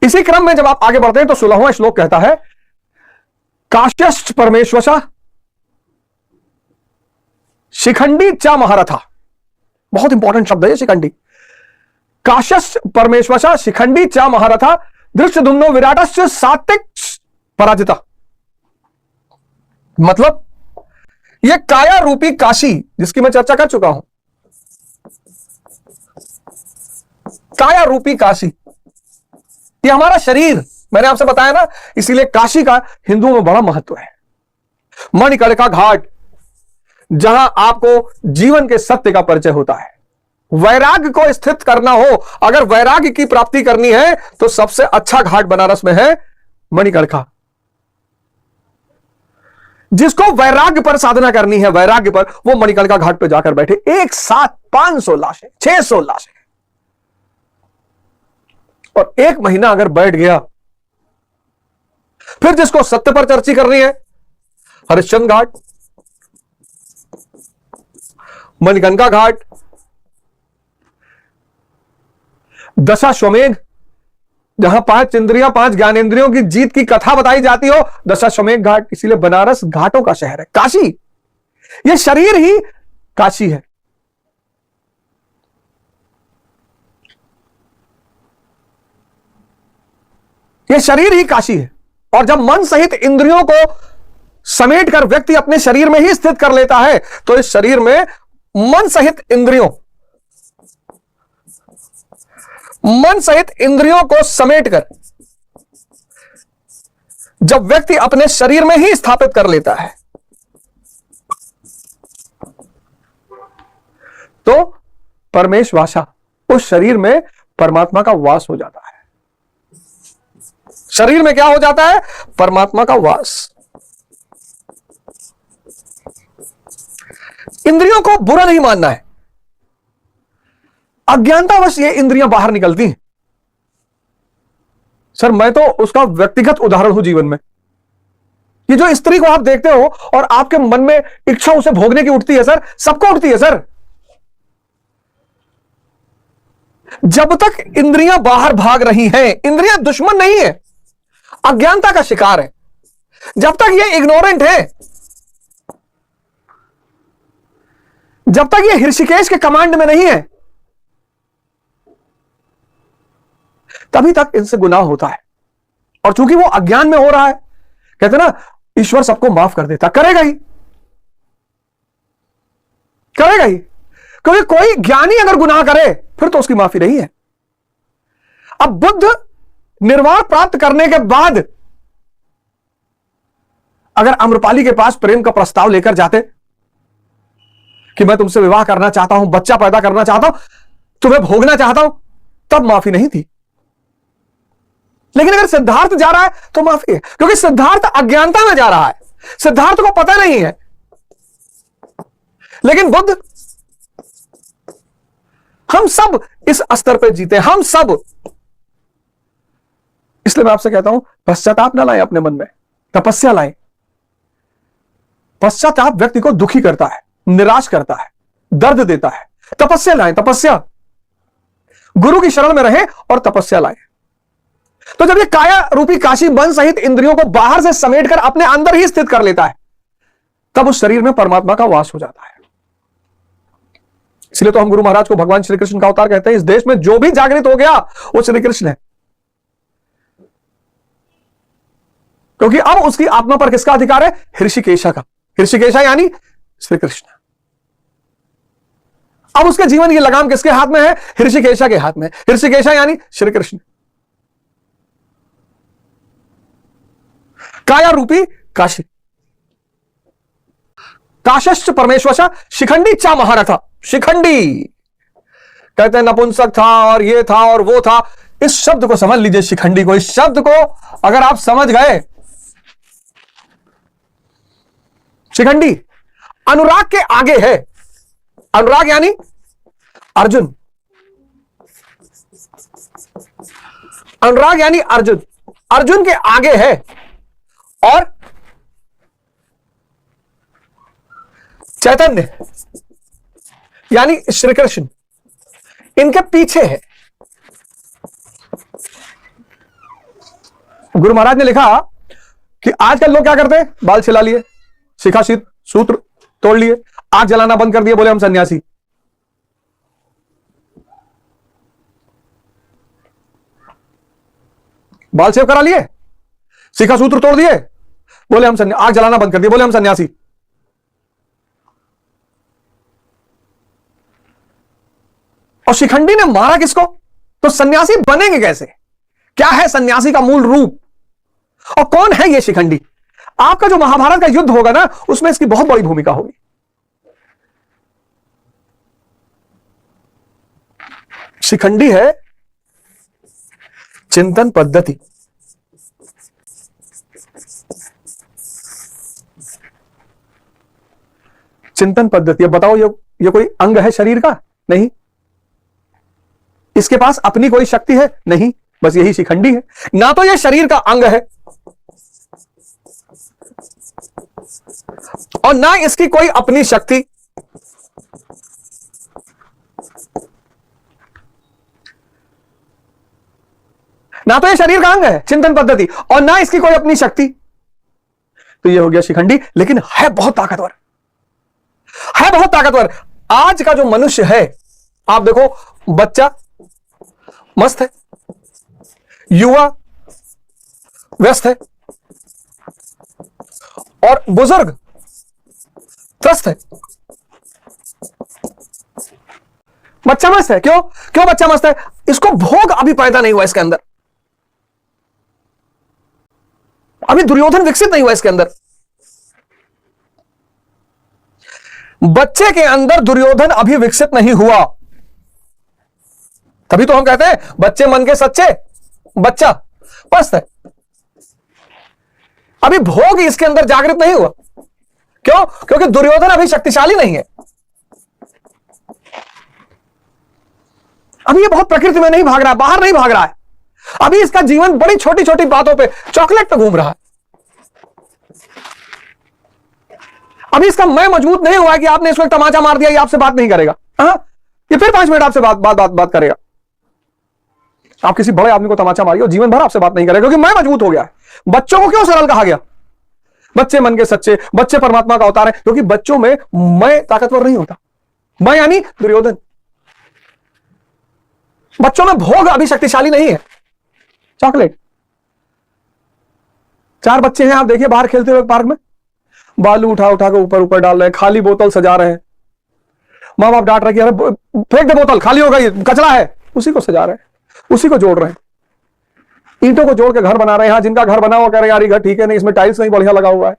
इसी क्रम में जब आप आगे बढ़ते हैं तो 16वां श्लोक कहता है, काश्यश्च परमेश्वशः शिखंडी च महारथा। बहुत इंपॉर्टेंट शब्द है शिखंडी। काश्यश्च परमेश्वशः शिखंडी च महारथा धृष्टद्युम्नो विराटश्च सात्विक पराजिता। मतलब यह काया रूपी काशी जिसकी मैं चर्चा कर चुका हूं, काया रूपी काशी, ये हमारा शरीर, मैंने आपसे बताया ना, इसीलिए काशी का हिंदुओं में बड़ा महत्व है। मणिकर्णिका घाट, जहां आपको जीवन के सत्य का परिचय होता है। वैराग्य को स्थित करना हो, अगर वैराग्य की प्राप्ति करनी है तो सबसे अच्छा घाट बनारस में है मणिकर्णिका। जिसको वैराग्य पर साधना करनी है, वैराग्य पर, वो मणिकर्णिका घाट पे जाकर बैठे। एक साथ 500 लाशें, 600 लाशें, और 1 महीना अगर बैठ गया। फिर जिसको सत्य पर चर्चा करनी है, हरिश्चंद्र घाट, मणिकर्णिका घाट, दशाश्वमेध, जहां 5 इंद्रियां 5 ज्ञानेंद्रियों की जीत की कथा बताई जाती हो, दशाश्वमेध घाट। इसीलिए बनारस घाटों का शहर है, काशी। यह शरीर ही काशी है। यह शरीर ही काशी है। और जब मन सहित इंद्रियों को समेट कर व्यक्ति अपने शरीर में ही स्थित कर लेता है, तो इस शरीर में मन सहित इंद्रियों को समेटकर जब व्यक्ति अपने शरीर में ही स्थापित कर लेता है, तो परमेश वासा, उस शरीर में परमात्मा का वास हो जाता है। शरीर में क्या हो जाता है? परमात्मा का वास। इंद्रियों को बुरा नहीं मानना है। अज्ञानतावश ये इंद्रियां बाहर निकलती हैं। सर मैं तो उसका व्यक्तिगत उदाहरण हूं जीवन में। ये जो स्त्री को आप देखते हो और आपके मन में इच्छा उसे भोगने की उठती है सर, सबको उठती है सर। जब तक इंद्रियां बाहर भाग रही हैं, इंद्रियां दुश्मन नहीं है, अज्ञानता का शिकार है। जब तक ये इग्नोरेंट है, जब तक ये ऋषिकेश के कमांड में नहीं है, तभी तक इनसे गुनाह होता है। और चूंकि वो अज्ञान में हो रहा है, कहते ना ईश्वर सबको माफ कर देता, करेगा ही, करेगा ही। क्योंकि कोई ज्ञानी अगर गुनाह करे फिर तो उसकी माफी नहीं है। अब बुद्ध निर्वाण प्राप्त करने के बाद अगर आम्रपाली के पास प्रेम का प्रस्ताव लेकर जाते कि मैं तुमसे विवाह करना चाहता हूं, बच्चा पैदा करना चाहता हूं, तुम्हें भोगना चाहता हूं, तब माफी नहीं थी। लेकिन अगर सिद्धार्थ जा रहा है तो माफी है, क्योंकि सिद्धार्थ अज्ञानता में जा रहा है, सिद्धार्थ को पता नहीं है। लेकिन बुद्ध, हम सब इस स्तर पर जीते, हम सब। इसलिए मैं आपसे कहता हूं, पश्चाताप ना लाएं अपने मन में, तपस्या लाएं। पश्चाताप व्यक्ति को दुखी करता है, निराश करता है, दर्द देता है। तपस्या लाएं, तपस्या। गुरु की शरण में रहें और तपस्या लाएं। तो जब ये काया रूपी काशी मन सहित इंद्रियों को बाहर से समेटकर अपने अंदर ही स्थित कर लेता है, तब उस शरीर में परमात्मा का वास हो जाता है। इसलिए तो हम गुरु महाराज को भगवान श्री कृष्ण का अवतार कहते हैं। इस देश में जो भी जागृत हो गया वो श्री कृष्ण है, क्योंकि अब उसकी आत्मा पर किसका अधिकार है? ऋषिकेशा का। ऋषिकेशा यानी श्री कृष्ण। अब उसके जीवन की लगाम किसके हाथ में है? ऋषिकेशा के हाथ में। ऋषिकेशा यानी श्री कृष्ण। काया रूपी काशी। काशश्च परमेश्वशः शिखंडी चा महारथा। शिखंडी कहते हैं नपुंसक था और ये था और वो था। इस शब्द को समझ लीजिए, शिखंडी को। इस शब्द को अगर आप समझ गए, शिखंडी अनुराग के आगे है। अनुराग यानी अर्जुन। अनुराग यानी अर्जुन, अर्जुन के आगे है। और चैतन्य यानी श्री कृष्ण इनके पीछे है। गुरु महाराज ने लिखा कि आजकल लोग क्या करते हैं, बाल छिला लिए, शिखा सूत्र तोड़ लिए, आग जलाना बंद कर दिए, बोले हम सन्यासी। बाल सेव करा लिए, शिखा सूत्र तोड़ दिए, बोले हम सन्यासी, आग जलाना बंद कर दिए, बोले हम सन्यासी। और शिखंडी ने मारा किसको? तो सन्यासी बनेंगे कैसे? क्या है सन्यासी का मूल रूप और कौन है ये शिखंडी? आपका जो महाभारत का युद्ध होगा ना, उसमें इसकी बहुत बड़ी भूमिका होगी। शिखंडी है चिंतन पद्धति। चिंतन पद्धति। अब बताओ, ये कोई अंग है शरीर का? नहीं। इसके पास अपनी कोई शक्ति है? नहीं। बस यही शिखंडी है। ना तो यह शरीर का अंग है और ना इसकी कोई अपनी शक्ति। ना तो यह शरीर का अंग है चिंतन पद्धति, और ना इसकी कोई अपनी शक्ति। तो यह हो गया शिखंडी, लेकिन है बहुत ताकतवर, है बहुत ताकतवर। आज का जो मनुष्य है, आप देखो, बच्चा मस्त है, युवा व्यस्त है और बुजुर्ग त्रस्त है। बच्चा मस्त है। क्यों? क्यों बच्चा मस्त है? इसको भोग अभी पैदा नहीं हुआ इसके अंदर, अभी दुर्योधन विकसित नहीं हुआ इसके अंदर। बच्चे के अंदर दुर्योधन अभी विकसित नहीं हुआ। तभी तो हम कहते हैं बच्चे मन के सच्चे, बच्चा मस्त है। अभी भोग इसके अंदर जागृत नहीं हुआ। क्यों? क्योंकि दुर्योधन अभी शक्तिशाली नहीं है। अभी ये बहुत प्रकृति में नहीं भाग रहा है, बाहर नहीं भाग रहा है। अभी इसका जीवन बड़ी छोटी छोटी बातों पे, चॉकलेट पे घूम रहा है। अभी इसका मैं मजबूत नहीं हुआ है कि आपने इसको एक तमाचा मार दिया, ये आपसे बात नहीं करेगा। हाँ, ये फिर 5 मिनट आपसे बात करेगा। आप किसी बड़े आदमी को तमाचा मारिए, जीवन भर आपसे बात नहीं करेगा, क्योंकि मैं मजबूत हो गया है। बच्चों को क्यों सरल कहा गया? बच्चे मन के सच्चे, बच्चे परमात्मा का अवतार है, क्योंकि बच्चों में मैं ताकतवर नहीं होता। मैं यानी दुर्योधन। बच्चों में भोग अभी शक्तिशाली नहीं है। चॉकलेट। 4 बच्चे हैं, आप देखिए बाहर खेलते हुए पार्क में, बालू उठा उठा के ऊपर ऊपर डाल रहे हैं, खाली बोतल सजा रहे हैं। माँ बाप डांट रहे कि अरे फेंक दे बोतल, खाली हो गई, कचरा है। उसी को सजा रहे हैं, उसी को जोड़ रहे हैं, ईंटों को जोड़ के घर बना रहे हैं। यहाँ जिनका घर बना हुआ कह रहे हैं यार ये घर ठीक है नहीं, इसमें टाइल्स नहीं बढ़िया लगा हुआ है।